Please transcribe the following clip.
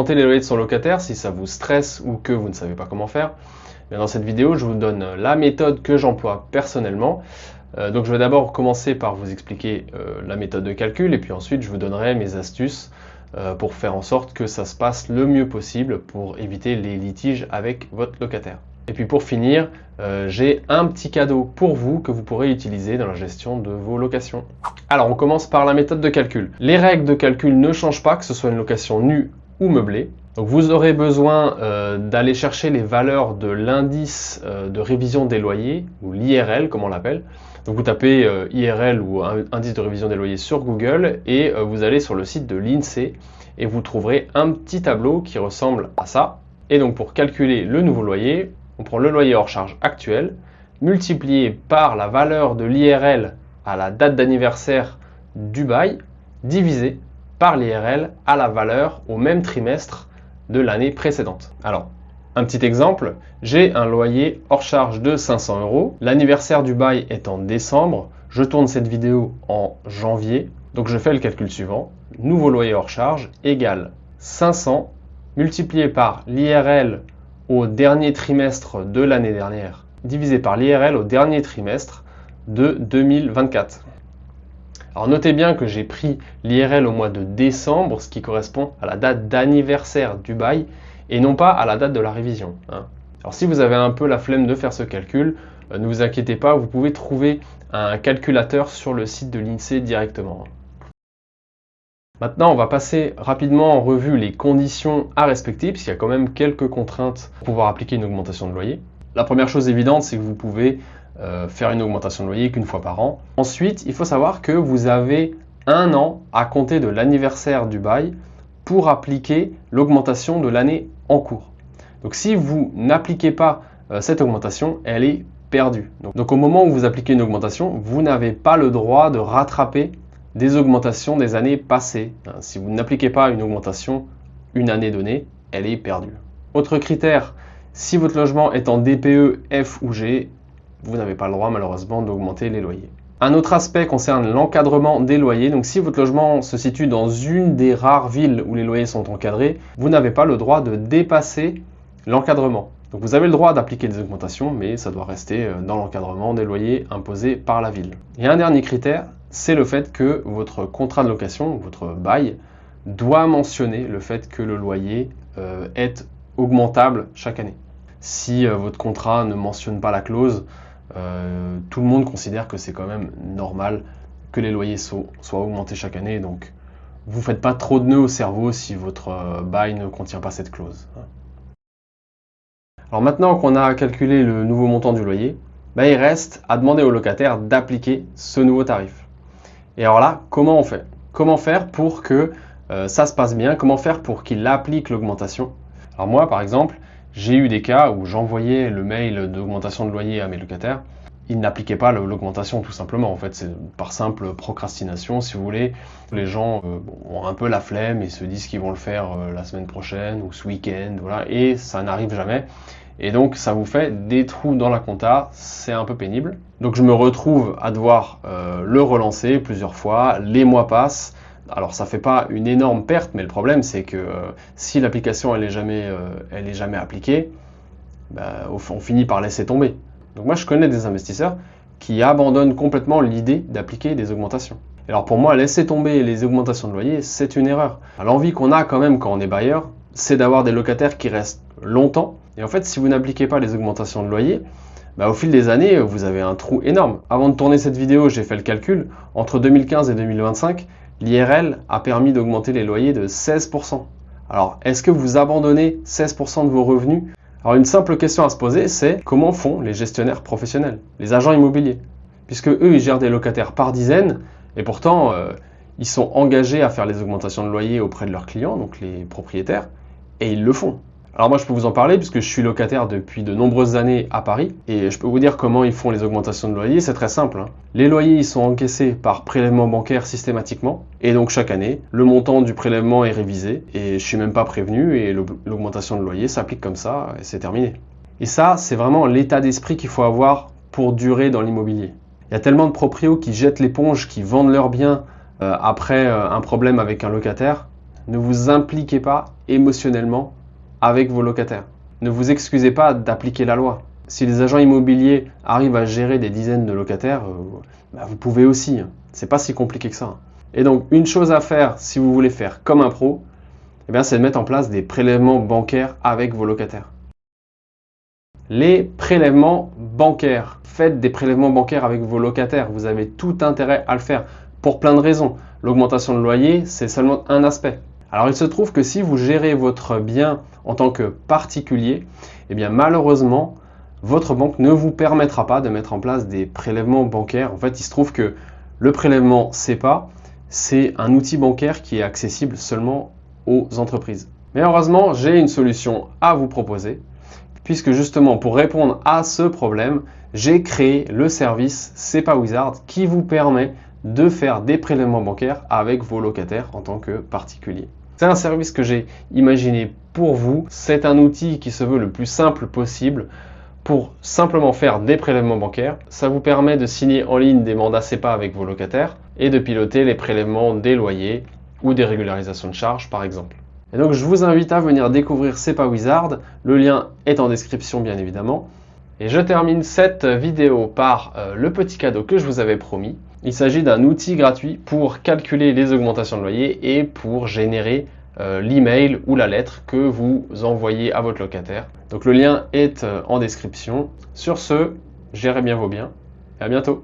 augmenter les loyers de son locataire si ça vous stresse ou que vous ne savez pas comment faire. Mais dans cette vidéo, je vous donne la méthode que j'emploie personnellement. Donc je vais d'abord commencer par vous expliquer la méthode de calcul et puis ensuite je vous donnerai mes astuces pour faire en sorte que ça se passe le mieux possible pour éviter les litiges avec votre locataire. Et puis pour finir, j'ai un petit cadeau pour vous que vous pourrez utiliser dans la gestion de vos locations. Alors on commence par la méthode de calcul. Les règles de calcul ne changent pas, que ce soit une location nue ou meublée. Donc vous aurez besoin d'aller chercher les valeurs de l'indice de révision des loyers, ou l'IRL comme on l'appelle. Donc vous tapez IRL ou indice de révision des loyers sur Google et vous allez sur le site de l'INSEE et vous trouverez un petit tableau qui ressemble à ça. Et donc pour calculer le nouveau loyer, on prend le loyer hors charge actuel, multiplié par la valeur de l'IRL à la date d'anniversaire du bail, divisé par l'IRL à la valeur au même trimestre de l'année précédente. Alors, un petit exemple, j'ai un loyer hors charge de 500 €. L'anniversaire du bail est en décembre. Je tourne cette vidéo en janvier. Donc je fais le calcul suivant. Nouveau loyer hors charge égale 500 multiplié par l'IRL au dernier trimestre de l'année dernière, divisé par l'IRL au dernier trimestre de 2024. Alors notez bien que j'ai pris l'IRL au mois de décembre, ce qui correspond à la date d'anniversaire du bail, et non pas à la date de la révision. Alors si vous avez un peu la flemme de faire ce calcul, ne vous inquiétez pas, vous pouvez trouver un calculateur sur le site de l'INSEE directement. Maintenant, on va passer rapidement en revue les conditions à respecter, puisqu'il y a quand même quelques contraintes pour pouvoir appliquer une augmentation de loyer. La première chose évidente, c'est que vous pouvez faire une augmentation de loyer qu'une fois par an. Ensuite, il faut savoir que vous avez 1 an à compter de l'anniversaire du bail pour appliquer l'augmentation de l'année en cours. Donc si vous n'appliquez pas cette augmentation, elle est perdue. Donc au moment où vous appliquez une augmentation, vous n'avez pas le droit de rattraper des augmentations des années passées. Si vous n'appliquez pas une augmentation une année donnée, elle est perdue. Autre critère, si votre logement est en DPE F ou G, vous n'avez pas le droit malheureusement d'augmenter les loyers. Un autre aspect concerne l'encadrement des loyers. Donc si votre logement se situe dans une des rares villes où les loyers sont encadrés, vous n'avez pas le droit de dépasser l'encadrement. Donc vous avez le droit d'appliquer des augmentations, mais ça doit rester dans l'encadrement des loyers imposés par la ville. Et un dernier critère, c'est le fait que votre contrat de location, votre bail, doit mentionner le fait que le loyer est augmentable chaque année. Si votre contrat ne mentionne pas la clause, tout le monde considère que c'est quand même normal que les loyers soient augmentés chaque année. Donc vous ne faites pas trop de nœuds au cerveau si votre bail ne contient pas cette clause. Alors maintenant qu'on a calculé le nouveau montant du loyer, il reste à demander au locataire d'appliquer ce nouveau tarif. Et alors là, comment on fait? Comment faire pour que ça se passe bien? Comment faire pour qu'il applique l'augmentation? Alors moi, par exemple, j'ai eu des cas où j'envoyais le mail d'augmentation de loyer à mes locataires. Ils n'appliquaient pas l'augmentation tout simplement. En fait, c'est par simple procrastination, si vous voulez. Les gens ont un peu la flemme et se disent qu'ils vont le faire la semaine prochaine ou ce week-end, voilà, et ça n'arrive jamais. Et donc ça vous fait des trous dans la compta, c'est un peu pénible. Donc je me retrouve à devoir le relancer plusieurs fois, les mois passent. Alors ça fait pas une énorme perte, mais le problème c'est que si l'application elle est jamais appliquée, on finit par laisser tomber. Donc moi je connais des investisseurs qui abandonnent complètement l'idée d'appliquer des augmentations. Alors pour moi, laisser tomber les augmentations de loyer, c'est une erreur. L'envie qu'on a quand même quand on est bailleur, c'est d'avoir des locataires qui restent longtemps. Et en fait, si vous n'appliquez pas les augmentations de loyer, au fil des années, vous avez un trou énorme. Avant de tourner cette vidéo, j'ai fait le calcul. Entre 2015 et 2025, l'IRL a permis d'augmenter les loyers de 16%. Alors, est-ce que vous abandonnez 16% de vos revenus? Alors, une simple question à se poser, c'est comment font les gestionnaires professionnels, les agents immobiliers? Puisque eux, ils gèrent des locataires par dizaines, et pourtant, ils sont engagés à faire les augmentations de loyer auprès de leurs clients, donc les propriétaires, et ils le font. Alors moi je peux vous en parler puisque je suis locataire depuis de nombreuses années à Paris et je peux vous dire comment ils font les augmentations de loyer, c'est très simple. Les loyers ils sont encaissés par prélèvement bancaire systématiquement et donc chaque année le montant du prélèvement est révisé et je suis même pas prévenu et l'augmentation de loyer s'applique comme ça et c'est terminé. Et ça c'est vraiment l'état d'esprit qu'il faut avoir pour durer dans l'immobilier. Il y a tellement de proprios qui jettent l'éponge, qui vendent leurs biens après un problème avec un locataire. Ne vous impliquez pas émotionnellement avec vos locataires. Ne vous excusez pas d'appliquer la loi. Si les agents immobiliers arrivent à gérer des dizaines de locataires, vous pouvez aussi. C'est pas si compliqué que ça. Et donc, une chose à faire si vous voulez faire comme un pro, c'est de mettre en place des prélèvements bancaires avec vos locataires. Les prélèvements bancaires. Faites des prélèvements bancaires avec vos locataires. Vous avez tout intérêt à le faire pour plein de raisons. L'augmentation de loyer, c'est seulement un aspect. Alors, il se trouve que si vous gérez votre bien en tant que particulier, malheureusement, votre banque ne vous permettra pas de mettre en place des prélèvements bancaires. En fait, il se trouve que le prélèvement SEPA, c'est un outil bancaire qui est accessible seulement aux entreprises. Mais heureusement, j'ai une solution à vous proposer, puisque justement, pour répondre à ce problème, j'ai créé le service SEPA Wizard qui vous permet de faire des prélèvements bancaires avec vos locataires en tant que particulier. C'est un service que j'ai imaginé pour vous. C'est un outil qui se veut le plus simple possible pour simplement faire des prélèvements bancaires. Ça vous permet de signer en ligne des mandats SEPA avec vos locataires et de piloter les prélèvements des loyers ou des régularisations de charges par exemple. Et donc je vous invite à venir découvrir SEPA Wizard. Le lien est en description bien évidemment. Et je termine cette vidéo par le petit cadeau que je vous avais promis. Il s'agit d'un outil gratuit pour calculer les augmentations de loyer et pour générer l'email ou la lettre que vous envoyez à votre locataire. Donc le lien est en description. Sur ce, gérez bien vos biens et à bientôt.